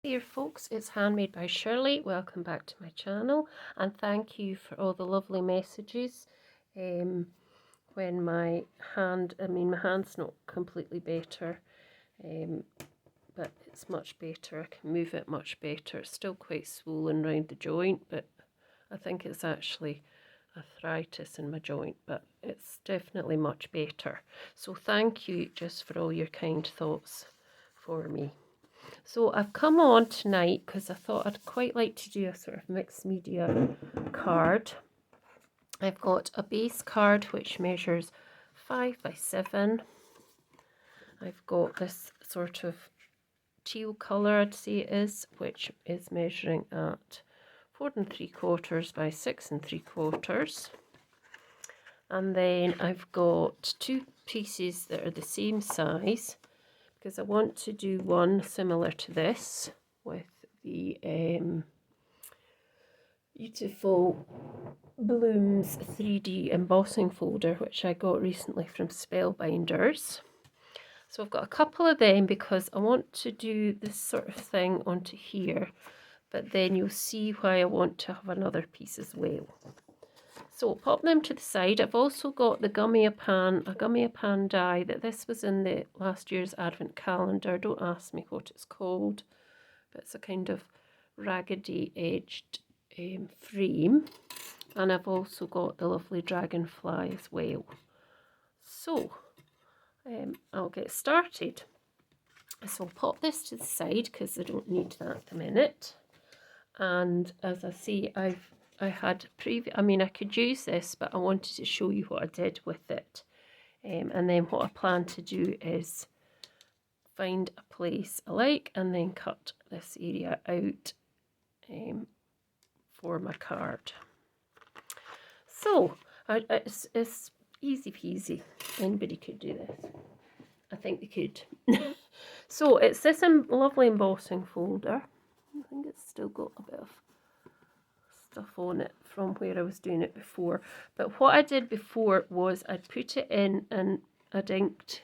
Hey there folks, it's Handmade by Shirley. Welcome back to my channel and thank you for all the lovely messages. When my hand's not completely better, but it's much better. I can move it much better. It's still quite swollen around the joint, but I think it's actually arthritis in my joint, but it's definitely much better. So thank you just for all your kind thoughts for me. So I've come on tonight because I thought I'd quite like to do a sort of mixed media card. I've got a base card which measures 5 by 7. I've got this sort of teal colour, I'd say it is, which is measuring at 4 3/4 by 6 3/4. And then I've got two pieces that are the same size, because I want to do one similar to this with the beautiful Blooms 3D embossing folder, which I got recently from Spellbinders. So I've got a couple of them because I want to do this sort of thing onto here, but then you'll see why I want to have another piece as well. So pop them to the side. I've also got the Gummiapan, a Gummiapan die that this was in the last year's advent calendar. Don't ask me what it's called, but it's a kind of raggedy edged frame. And I've also got the lovely dragonfly as well. So I'll get started. So I'll pop this to the side because I don't need that at the minute. And as I say, I could use this, but I wanted to show you what I did with it. And then what I plan to do is find a place I like and then cut this area out for my card. So it's easy peasy. Anybody could do this. I think they could. So it's this lovely embossing folder. I think it's still got a bit of stuff on it from where I was doing it before. But what I did before was I'd put it in and I'd inked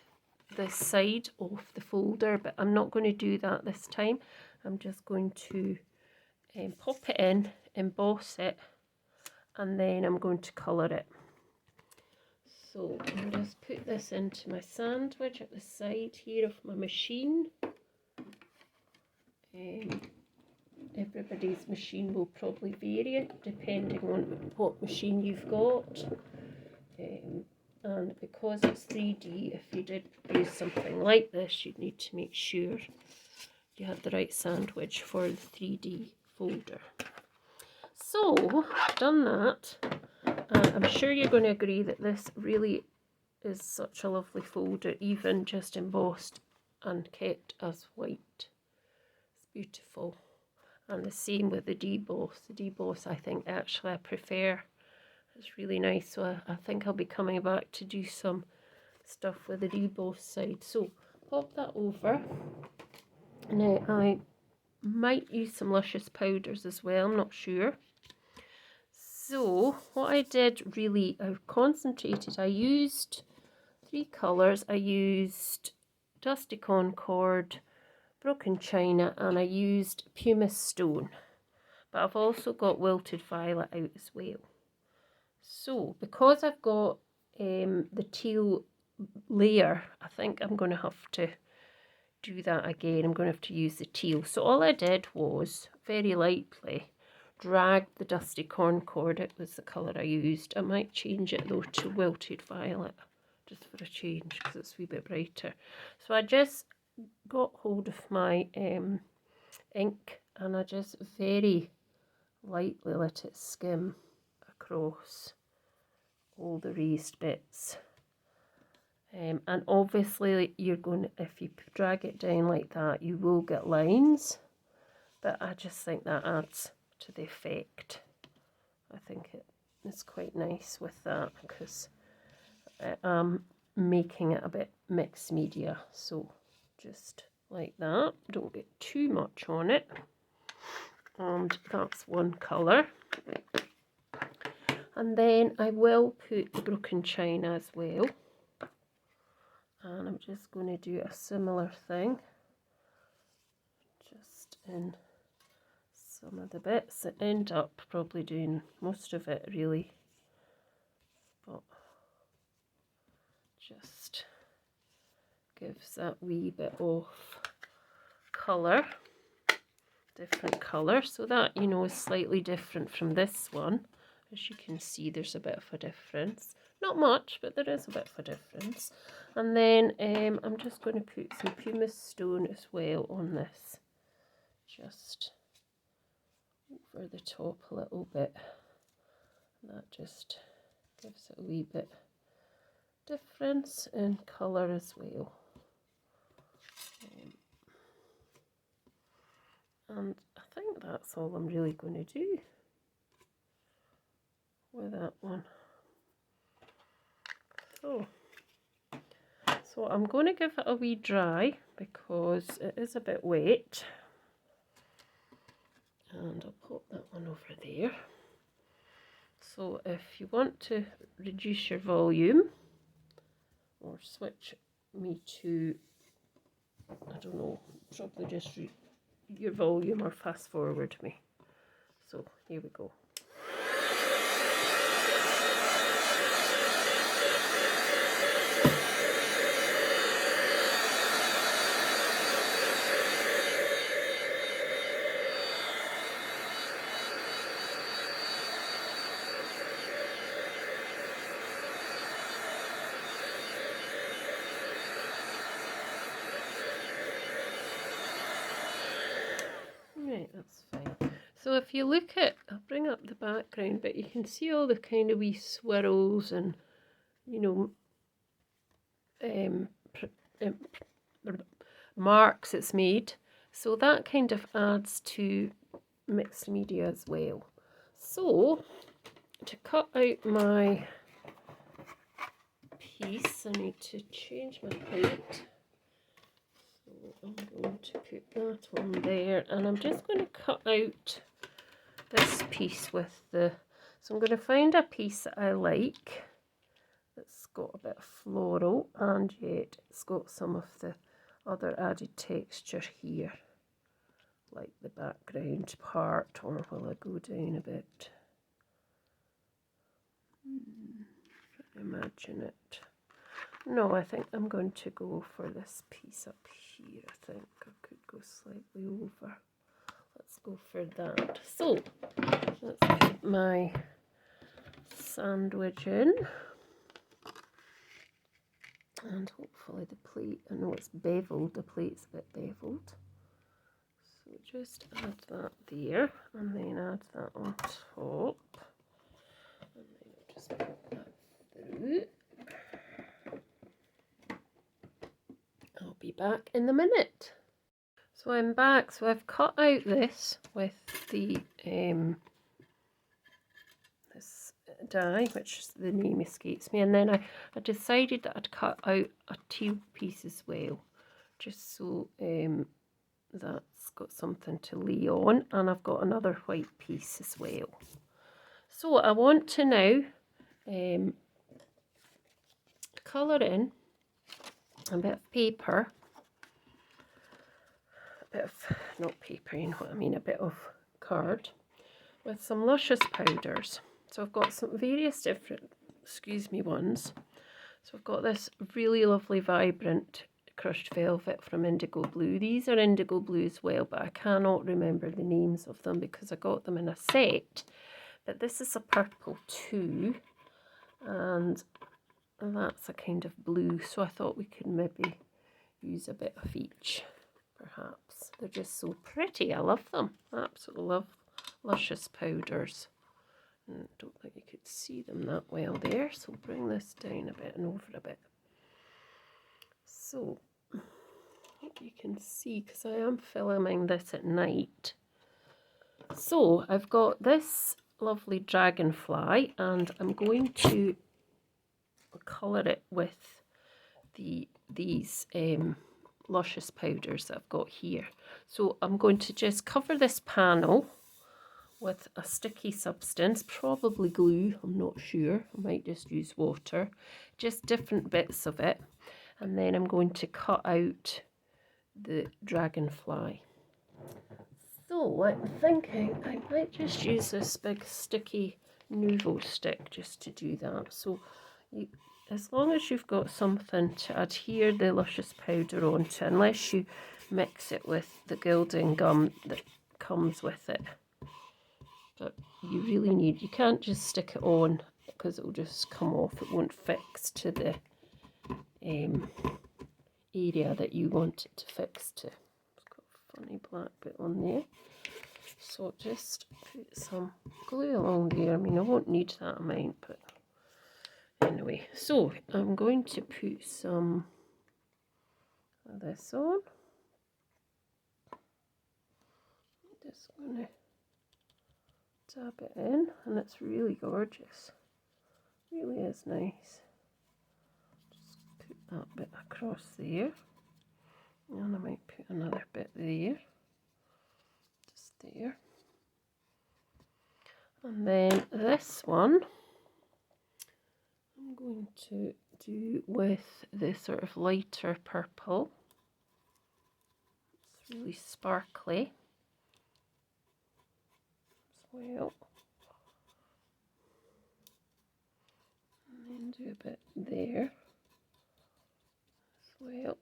the side of the folder, but I'm not going to do that this time. I'm just going to pop it in, emboss it, and then I'm going to colour it. So I'll just put this into my sandwich at the side here of my machine. Everybody's machine will probably vary depending on what machine you've got. And because it's 3D, if you did use something like this, you'd need to make sure you had the right sandwich for the 3D folder. So, done that. I'm sure you're going to agree that this really is such a lovely folder, even just embossed and kept as white. It's beautiful. And the same with the deboss. The deboss, I think actually I prefer. It's really nice. So I think I'll be coming back to do some stuff with the deboss side. So pop that over. Now I might use some Luscious Powders as well. I'm not sure. So what I did really, I concentrated. I used 3 colours. I used Dusty Concord, Broken China, and I used Pumice Stone. But I've also got Wilted Violet out as well. So because I've got the teal layer, I think I'm going to have to do that again. I'm going to have to use the teal. So all I did was very lightly drag the Dusty Concord. It was the colour I used. I might change it though to Wilted Violet just for a change because it's a wee bit brighter. So I just got hold of my ink and I just very lightly let it skim across all the raised bits. And obviously you're going, if you drag it down like that, you will get lines, but I just think that adds to the effect. I think it's quite nice with that because I'm making it a bit mixed media. So just like that, don't get too much on it. And that's one colour. And then I will put the Broken China as well. And I'm just going to do a similar thing. Just in some of the bits. I end up probably doing most of it really, but just gives that wee bit of colour, different colour. So that, you know, is slightly different from this one. As you can see, there's a bit of a difference. Not much, but there is a bit of a difference. And then I'm just going to put some pumice stone as well on this. Just over the top a little bit. That just gives it a wee bit difference in colour as well. And I think that's all I'm really going to do with that one. So I'm going to give it a wee dry because it is a bit wet. And I'll pop that one over there. So if you want to reduce your volume or switch me to, I don't know, probably just your volume or fast forward me. So here we go. Right, that's fine. So if you look at, I'll bring up the background, but you can see all the kind of wee swirls and, you know, marks it's made. So that kind of adds to mixed media as well. So to cut out my piece, I need to change my plate. I'm going to put that on there, and I'm just going to cut out this piece with the, so I'm going to find a piece that I like that's got a bit of floral and yet it's got some of the other added texture here, like the background part. Or will I go down a bit? Imagine it. No, I think I'm going to go for this piece up here. I think I could go slightly over. Let's go for that. So let's put my sandwich in. And hopefully the plate, I know it's beveled, the plate's a bit beveled. So just add that there and then add that on top. And then I'll just put that through. I'll be back in a minute. So I'm back. So I've cut out this with the this die, which the name escapes me, and then I decided that I'd cut out a teal piece as well, just so that's got something to lay on, and I've got another white piece as well. So I want to now colour in a bit of paper, a bit of, not paper, you know what I mean, a bit of card with some Luscious powders. So I've got some various different, ones. So I've got this really lovely vibrant crushed velvet from Indigo Blue. These are Indigo Blue as well, but I cannot remember the names of them because I got them in a set. But this is a purple too, and that's a kind of blue, so I thought we could maybe use a bit of each, perhaps. They're just so pretty. I love them. I absolutely love Luscious powders. And I don't think you could see them that well there, so bring this down a bit and over a bit. So I hope you can see, because I am filming this at night. So I've got this lovely dragonfly, and I'm going to colour it with these Luscious powders that I've got here. So I'm going to just cover this panel with a sticky substance, probably glue, I'm not sure, I might just use water, just different bits of it, and then I'm going to cut out the dragonfly. So I'm thinking I might just use this big sticky Nuvo stick just to do that. So as long as you've got something to adhere the luscious powder onto, unless you mix it with the gilding gum that comes with it. But you really need, you can't just stick it on because it will just come off. It won't fix to the area that you want it to fix to. It's got a funny black bit on there. So just put some glue along there. I mean, I won't need that amount, but anyway. So I'm going to put some of this on. Just going to dab it in, and it's really gorgeous. Really is nice. Just put that bit across there, and I might put another bit there. Just there. And then this one I'm going to do with this sort of lighter purple. It's really sparkly as well. And then do a bit there as well.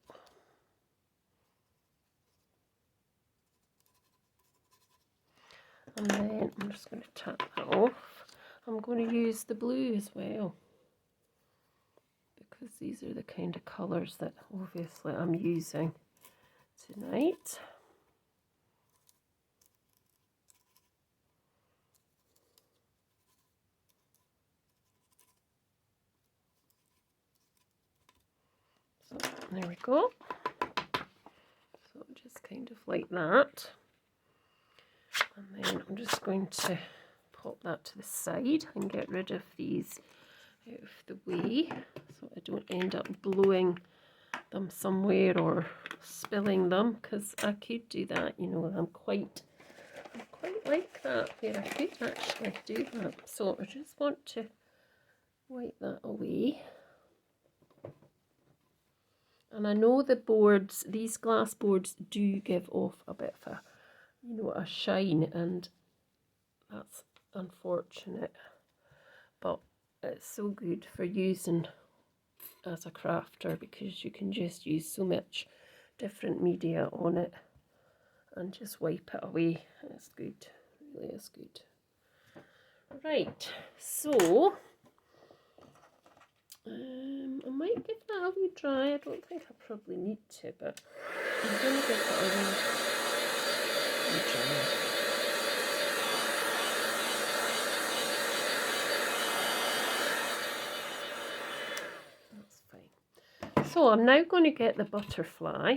And then I'm just going to tap that off. I'm going to use the blue as well, because these are the kind of colours that obviously I'm using tonight. So there we go. So just kind of like that. And then I'm just going to pop that to the side and get rid of these out of the way so I don't end up blowing them somewhere or spilling them, because I could do that, you know. I'm quite like that where I could actually do that. So I just want to wipe that away. And I know the boards, these glass boards, do give off a bit of a, you know, a shine, and that's unfortunate, but it's so good for using as a crafter because you can just use so much different media on it and just wipe it away. It's good, really is good. Right, so I might give that a wee dry. I don't think I probably need to, but I'm going to give it a wee dry. That's fine. So I'm now going to get the butterfly.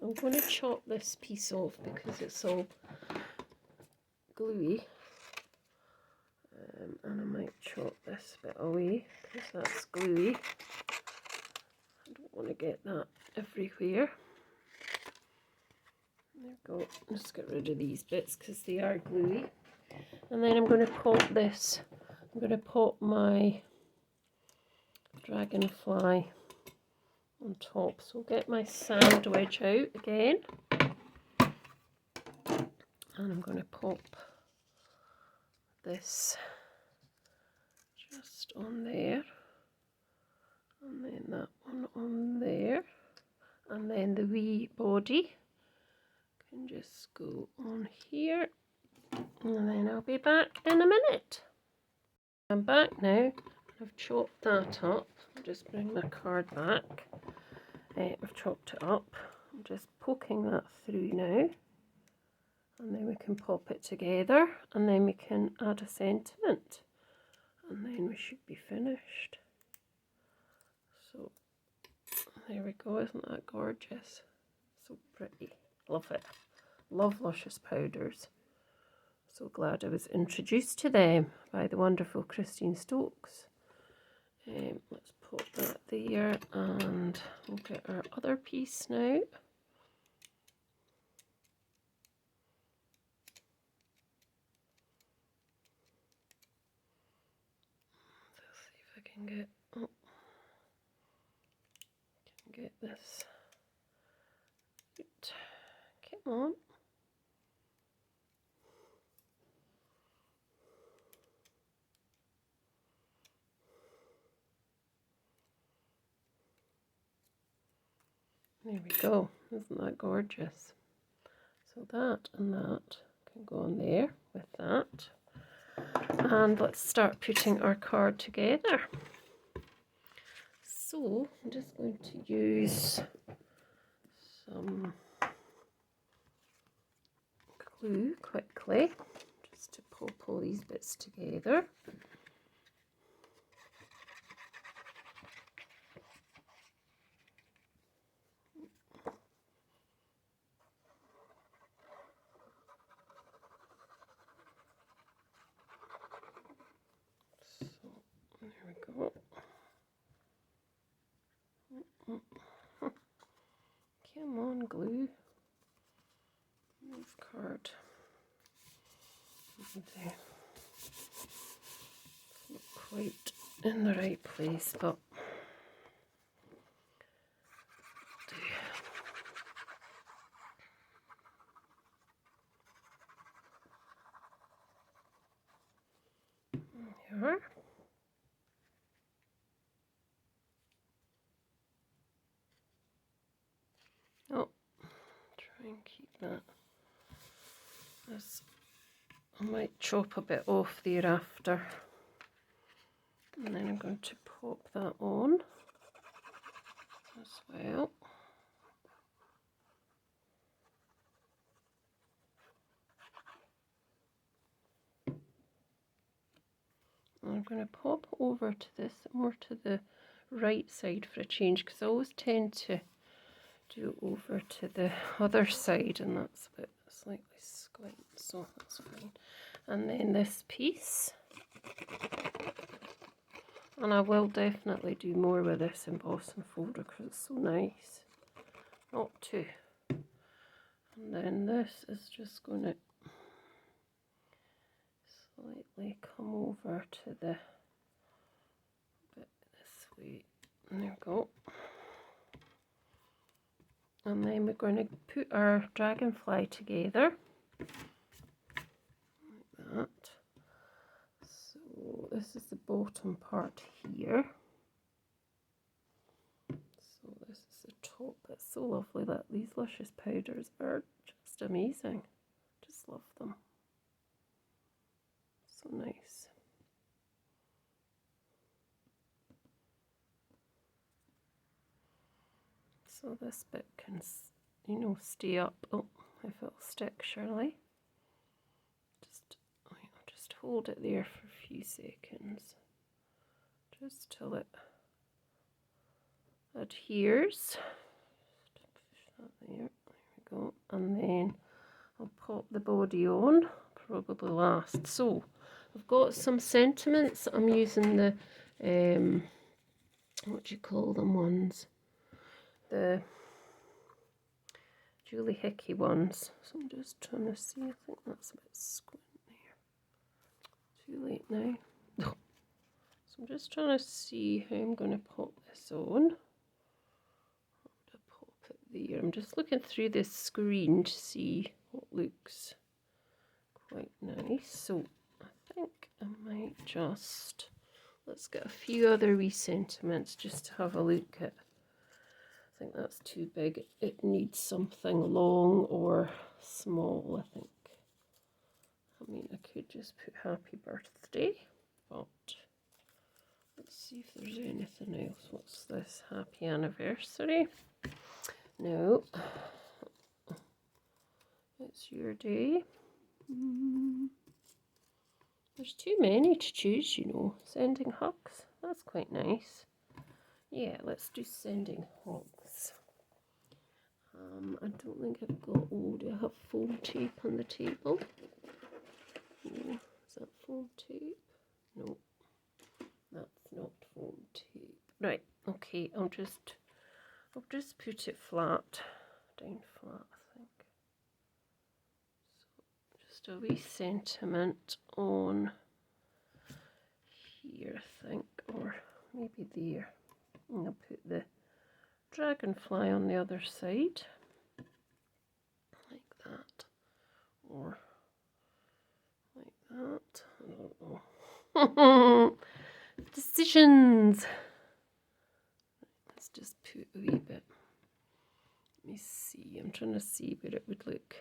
I'm going to chop this piece off because it's all gluey. And I might chop this bit away because that's gluey. I don't want to get that everywhere. There we go. Just get rid of these bits because they are gluey. And then I'm going to pop this. I'm going to pop my dragonfly on top. So I'll get my sandwich out again. And I'm going to pop this just on there, and then that one on there, and then the wee body can just go on here, and then I'll be back in a minute. I'm back now. I've chopped that up. I'll just bring my card back. I've chopped it up. I'm just poking that through now, and then we can pop it together, and then we can add a sentiment. And then we should be finished. So there we go, isn't that gorgeous? So pretty. Love it. Love Luscious Powders. So glad I was introduced to them by the wonderful Christine Stokes. Let's pop that there, and we'll get our other piece now. Can get this. Come on. There we go. Isn't that gorgeous? So that and that can go on there with that. And let's start putting our card together. So I'm just going to use some glue quickly just to pop all these bits together. So there we go. Come on, glue. Move card. There. It's not quite in the right place, but there you are. Oh, try and keep that. This, I might chop a bit off there after. And then I'm going to pop that on as well. And I'm going to pop over to this, more to the right side for a change, because I always tend to do over to the other side, and that's a bit slightly squint, so that's fine. And then this piece. And I will definitely do more with this embossing folder because it's so nice. Not too. And then this is just going to slightly come over to the bit this way. And there we go. And then we're going to put our dragonfly together. Like that. So this is the bottom part here. So this is the top. It's so lovely that these Luscious powders are just amazing. Just love them. So nice. So this bit can, you know, stay up. Oh, if it'll stick, surely. Just hold it there for a few seconds, just till it adheres. Push that there. There we go. And then I'll pop the body on, probably last. So I've got some sentiments. I'm using the what do you call them ones? The Julie Hickey ones. So I'm just trying to see. I think that's a bit squint there. Too late now. So I'm just trying to see how I'm going to pop this on. I'm going to pop it there. I'm just looking through this screen to see what looks quite nice. So I think I might just, let's get a few other wee sentiments just to have a look at. I think that's too big. It needs something long or small, I think. I mean, I could just put happy birthday, but let's see if there's anything else. What's this? Happy anniversary? No. It's your day. There's too many to choose, you know. Sending hugs. That's quite nice. Yeah, let's do sending hugs. I don't think I've got, oh, do I have foam tape on the table? No. Is that foam tape? No. That's not foam tape. Right, okay, I'll just put it flat. Down flat, I think. So just a wee sentiment on here, I think, or maybe there. And I'll put the dragonfly on the other side, like that, or like that. I don't know. Decisions. Let's just put a wee bit I'm trying to see where it would look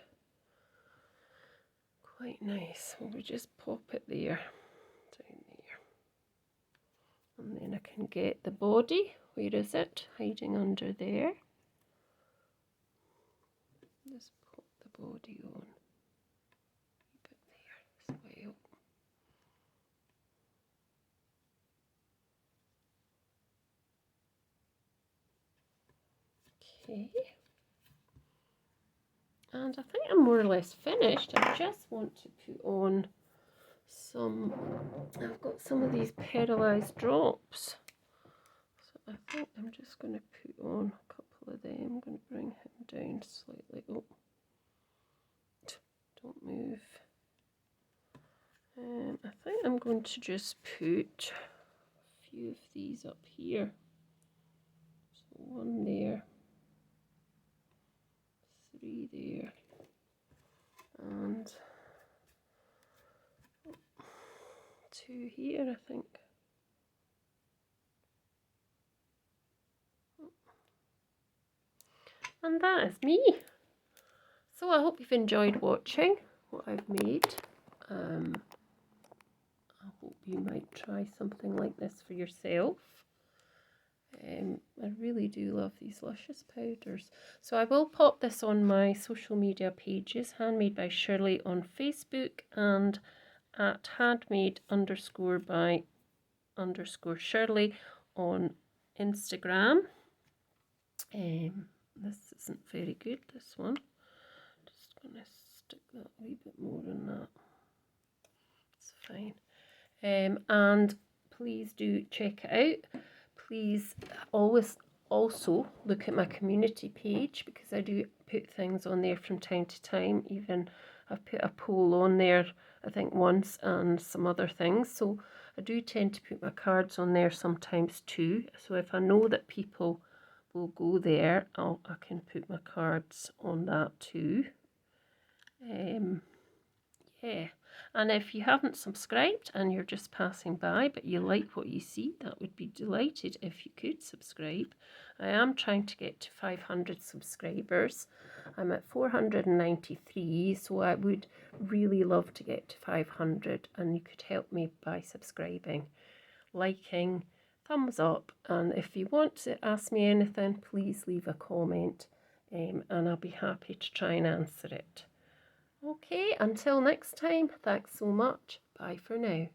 quite nice. Well, we just pop it there, down there. And then I can get the body. Where is it? Hiding under there. Just pop the body on. Keep it there as well. Okay. And I think I'm more or less finished. I just want to put on some, I've got some of these pearlized drops. So I think I'm just going to put on a couple of them. I'm going to bring him down slightly. Oh, don't move. I think I'm going to just put a few of these up here. So one there, 3 there, and 2 here, I think. And that is me. So I hope you've enjoyed watching what I've made. I hope you might try something like this for yourself. I really do love these Luscious powders. So I will pop this on my social media pages, Handmade by Shirley on Facebook and at handmade_by_Shirley on Instagram. This isn't very good, this one. Just going to stick that a wee bit more in that. It's fine. And please do check it out. Please always also look at my community page, because I do put things on there from time to time. Even I've put a poll on there, I think once, and some other things. So I do tend to put my cards on there sometimes too. So if I know that people will go there, I can put my cards on that too. Yeah, and if you haven't subscribed and you're just passing by but you like what you see, that would be delighted if you could subscribe. I am trying to get to 500 subscribers. I'm at 493, so I would really love to get to 500, and you could help me by subscribing, liking, thumbs up, and if you want to ask me anything, please leave a comment, and I'll be happy to try and answer it. Okay, until next time, thanks so much. Bye for now.